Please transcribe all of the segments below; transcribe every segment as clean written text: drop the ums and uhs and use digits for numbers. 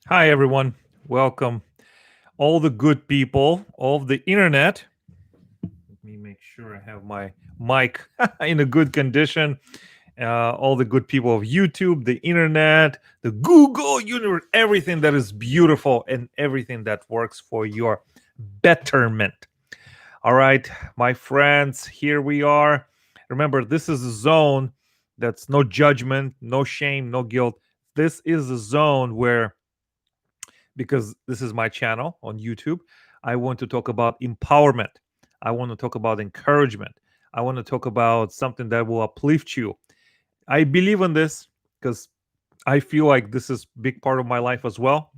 Hi, everyone. Welcome, all the good people of the internet. Let me make sure I have my mic in a good condition. All the good people of YouTube, the internet, the Google universe, everything that is beautiful and everything that works for your betterment. All right, my friends, here we are. Remember, this is a zone that's no judgment, no shame, no guilt. This is a zone where because this is my channel on YouTube. I want to talk about empowerment. I want to talk about encouragement. I want to talk about something that will uplift you. I believe in this because I feel like this is big part of my life as well.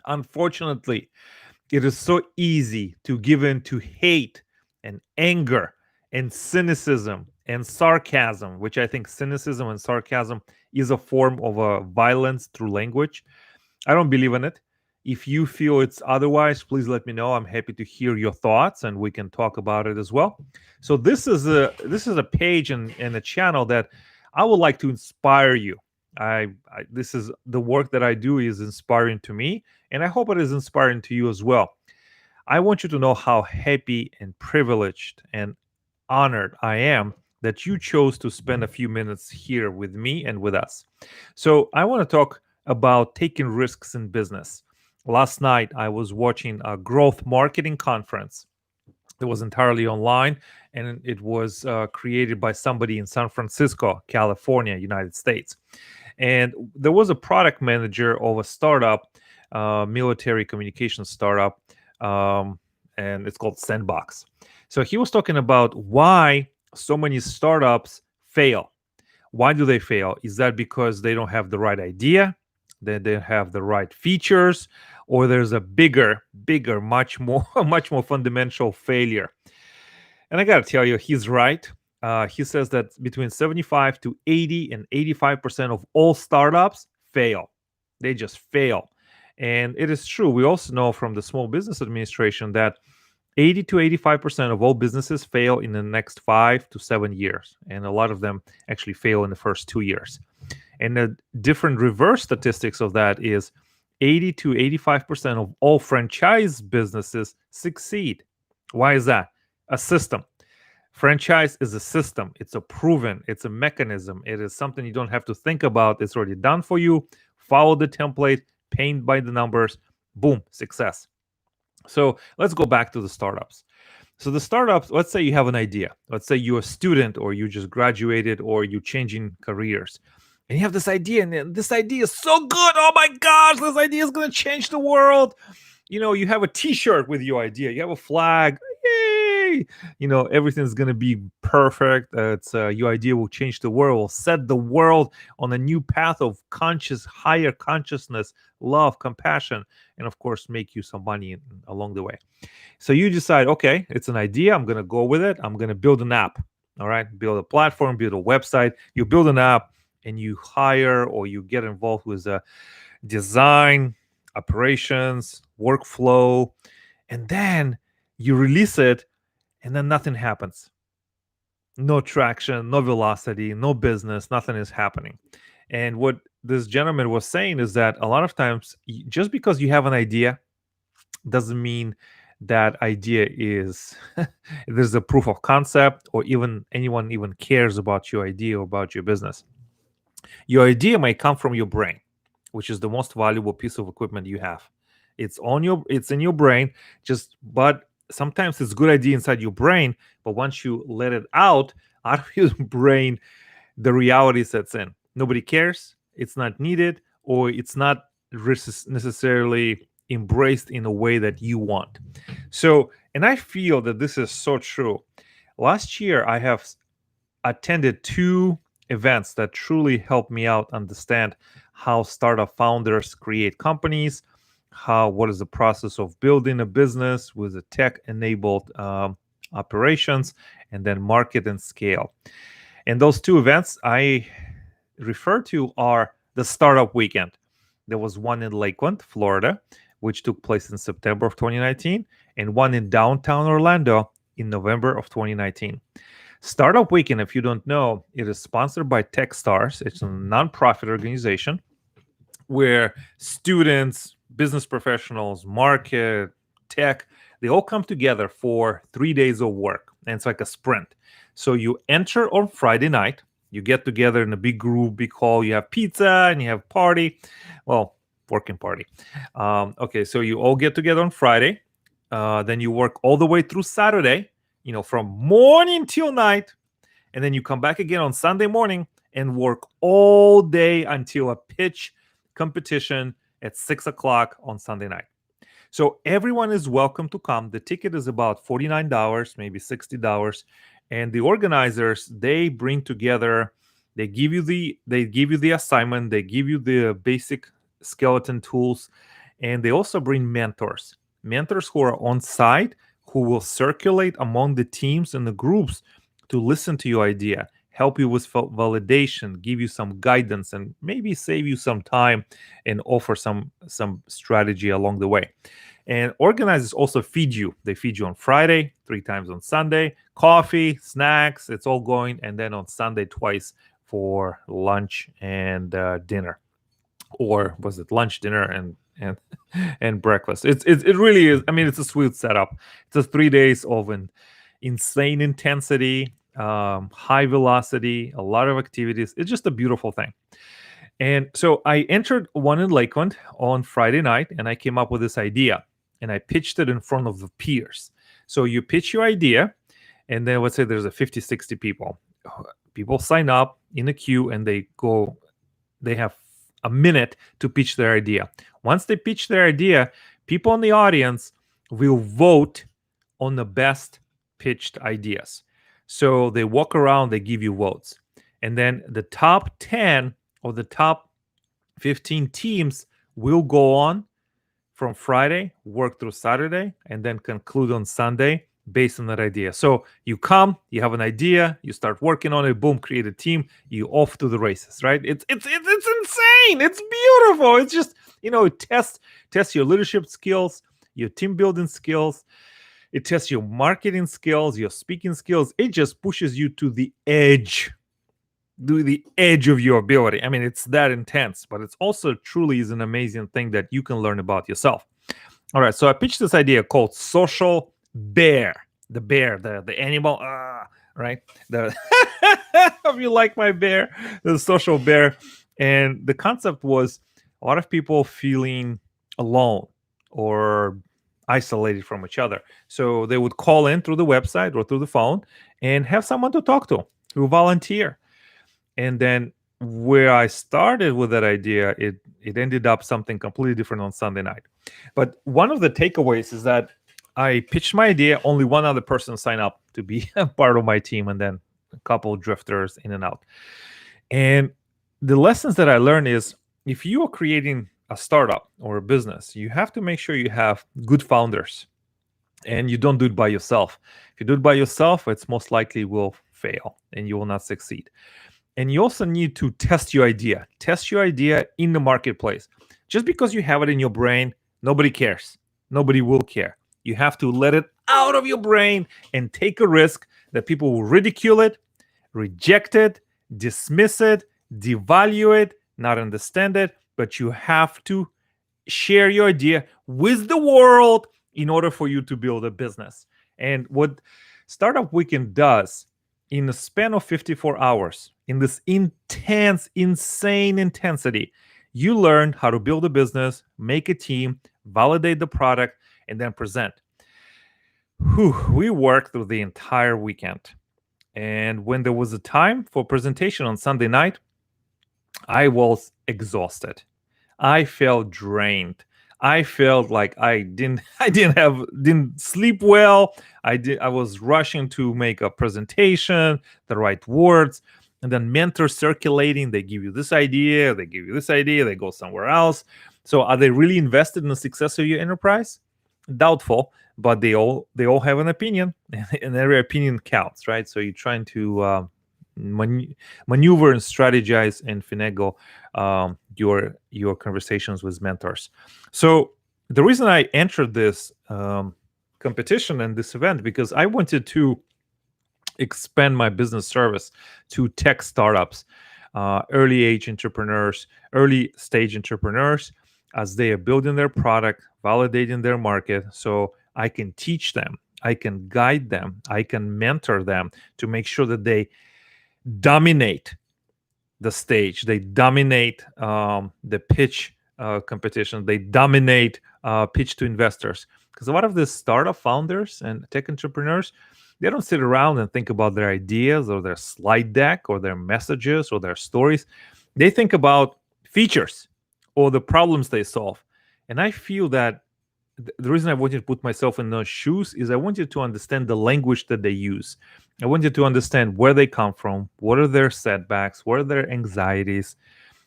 Unfortunately, it is so easy to give in to hate and anger and cynicism and sarcasm, which I think cynicism and sarcasm is a form of violence through language. I don't believe in it. If you feel it's otherwise, please let me know. I'm happy to hear your thoughts and we can talk about it as well. So this is a page and a channel that I would like to inspire you. This is the work that I do is inspiring to me, and I hope it is inspiring to you as well. I want you to know how happy and privileged and honored I am that you chose to spend a few minutes here with me and with us. So, I want to talk about taking risks in business. Last night, I was watching a growth marketing conference. It was entirely online and it was created by somebody in San Francisco, California, United States. And there was a product manager of a startup, military communication startup, um, and it's called Sandbox. So he was talking about why so many startups fail. Why do they fail? Is that because they don't have the right idea? They don't have the right features, or there's a bigger, much more, much more fundamental failure? And I got to tell you, he's right. He says that between 75 to 80 and 85% of all startups fail. They just fail. And it is true. We also know from the Small Business Administration that 80 to 85% of all businesses fail in the next 5 to 7 years. And a lot of them actually fail in the first 2 years. And the different reverse statistics of that is 80 to 85% of all franchise businesses succeed. Why is that? A system. Franchise is a system. It's a proven, it's a mechanism. It is something you don't have to think about. It's already done for you. Follow the template, paint by the numbers, boom, success. So let's go back to the startups. So the startups, let's say you have an idea. Let's say you're a student or you just graduated or you're changing careers. And you have this idea, and then this idea is so good. Oh my gosh, this idea is going to change the world. You have a t-shirt with your idea, you have a flag. Yay! Everything's going to be perfect. It's Your idea will change the world, will set the world on a new path of higher consciousness, love, compassion, and of course make you some money along the way. So you decide, okay, it's an idea, I'm going to go with it, I'm going to build an app. All right, build a platform, build a website, you build an app, and you hire or you get involved with design, operations, workflow, and then you release it, and then nothing happens. No traction, no velocity, no business, nothing is happening. And what this gentleman was saying is that a lot of times, just because you have an idea doesn't mean that idea is there's a proof of concept or even anyone even cares about your idea or about your business. Your idea may come from your brain, which is the most valuable piece of equipment you have. It's in your brain, just but sometimes it's a good idea inside your brain, but once you let it out of your brain, the reality sets in. Nobody cares, it's not needed, or it's not necessarily embraced in a way that you want. So, and I feel that this is so true. Last year, I have attended two events that truly helped me out understand how startup founders create companies, how what is the process of building a business with a tech enabled operations, and then market and scale. And those two events I refer to are the startup weekend. There was one in Lakeland, Florida, which took place in September of 2019, and one in downtown Orlando in November of 2019. Startup Weekend, if you don't know, it is sponsored by Techstars. It's a nonprofit organization where students, business professionals, market, tech, they all come together for 3 days of work. And it's like a sprint. So you enter on Friday night, you get together in a big group, big hall, you have pizza and you have party. Well, working party. Okay, so you all get together on Friday. Then you work all the way through Saturday, from morning till night. And then you come back again on Sunday morning and work all day until a pitch competition at 6 o'clock on Sunday night. So everyone is welcome to come. The ticket is about $49, maybe $60. And the organizers, they bring together, they give you the assignment, they give you the basic skeleton tools, and they also bring mentors who are on site, who will circulate among the teams and the groups to listen to your idea, help you with validation, give you some guidance, and maybe save you some time and offer some strategy along the way. And organizers also feed you. They feed you on Friday, 3 times on Sunday, coffee, snacks, it's all going. And then on Sunday, twice for lunch and dinner. Or was it lunch, dinner, and breakfast? It really is. I mean, it's a sweet setup. It's a 3 days of an insane intensity, high velocity, a lot of activities. It's just a beautiful thing. And so I entered one in Lakeland on Friday night, and I came up with this idea, and I pitched it in front of the peers. So you pitch your idea, and then let's say there's a 50, 60 people. People sign up in a queue, and they have a minute to pitch their idea. Once they pitch their idea, people in the audience will vote on the best pitched ideas. So they walk around, they give you votes. And then the top 10 or the top 15 teams will go on from Friday, work through Saturday, and then conclude on Sunday based on that idea. So you come, you have an idea, you start working on it, boom, create a team, you off to the races, right? It's insane. It's beautiful. It's just, it tests your leadership skills, your team building skills. It tests your marketing skills, your speaking skills. It just pushes you to the edge of your ability. I mean, it's that intense, but it's also truly is an amazing thing that you can learn about yourself. All right, so I pitched this idea called Social Bear. The bear, the animal, right? If you like my bear, the Social Bear. And the concept was a lot of people feeling alone or isolated from each other. So they would call in through the website or through the phone and have someone to talk to who volunteer. And then where I started with that idea, it ended up something completely different on Sunday night. But one of the takeaways is that I pitched my idea, only one other person signed up to be a part of my team, and then a couple of drifters in and out. And the lessons that I learned is if you are creating a startup or a business, you have to make sure you have good founders and you don't do it by yourself. If you do it by yourself, it's most likely will fail and you will not succeed. And you also need to test your idea in the marketplace. Just because you have it in your brain, nobody cares. Nobody will care. You have to let it out of your brain and take a risk that people will ridicule it, reject it, dismiss it, devalue it, not understand it, but you have to share your idea with the world in order for you to build a business. And what Startup Weekend does in the span of 54 hours, in this intense, insane intensity, you learn how to build a business, make a team, validate the product, and then present. We worked through the entire weekend. And when there was a time for presentation on Sunday night, I was exhausted. I felt drained. I felt like I didn't sleep well. I was rushing to make a presentation, the right words, and then mentors circulating. They give you this idea, they give you this idea, they go somewhere else. So are they really invested in the success of your enterprise? Doubtful, but they all have an opinion, and every opinion counts, right? So you're trying to maneuver and strategize and finagle your conversations with mentors. So the reason I entered this competition and this event, because I wanted to expand my business service to tech startups. early age entrepreneurs, early stage entrepreneurs, as they are building their product, validating their market. So I can teach them, I can guide them, I can mentor them to make sure that they dominate the stage, they dominate the pitch competition, they dominate pitch to investors. Because a lot of the startup founders and tech entrepreneurs, they don't sit around and think about their ideas or their slide deck or their messages or their stories. They think about features or the problems they solve. And I feel that the reason I wanted to put myself in those shoes is I wanted to understand the language that they use. I wanted to understand where they come from, what are their setbacks, what are their anxieties,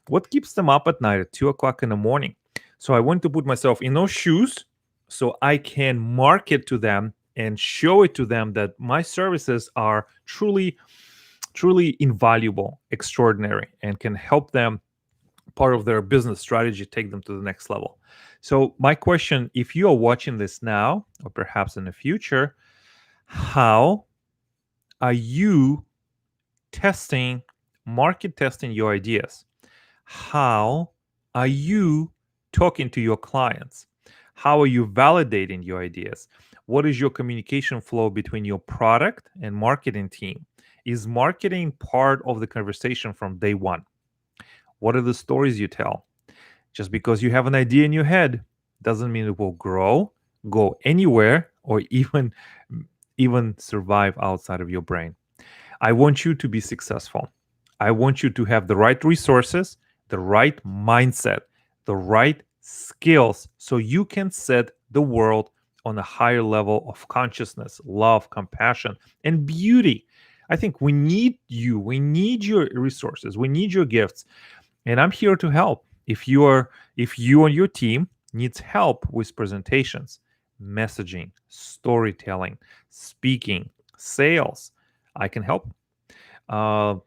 what keeps them up at night at 2 o'clock in the morning. So I want to put myself in those shoes so I can market to them and show it to them that my services are truly, truly invaluable, extraordinary, and can help them part of their business strategy, take them to the next level. So my question, if you are watching this now or perhaps in the future, how are you testing, market testing your ideas? How are you talking to your clients? How are you validating your ideas? What is your communication flow between your product and marketing team? Is marketing part of the conversation from day one? What are the stories you tell? Just because you have an idea in your head doesn't mean it will grow, go anywhere, or even survive outside of your brain. I want you to be successful. I want you to have the right resources, the right mindset, the right skills so you can set the world on a higher level of consciousness, love, compassion, and beauty. I think we need you. We need your resources. We need your gifts. And I'm here to help. If you and your team needs help with presentations, messaging, storytelling, speaking, sales, I can help. I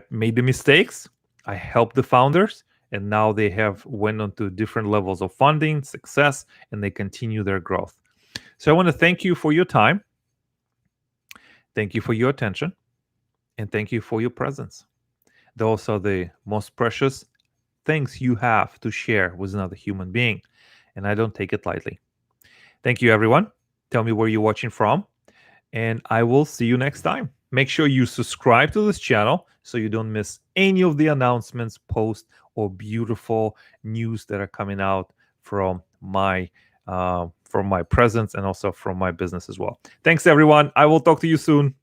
made the mistakes. I helped the founders, and now they have went on to different levels of funding, success, and they continue their growth. So I want to thank you for your time. Thank you for your attention, and thank you for your presence. Those are the most precious things you have to share with another human being, and I don't take it lightly. Thank you, everyone. Tell me where you're watching from, and I will see you next time. Make sure you subscribe to this channel so you don't miss any of the announcements, posts, or beautiful news that are coming out from my presence and also from my business as well. Thanks, everyone. I will talk to you soon.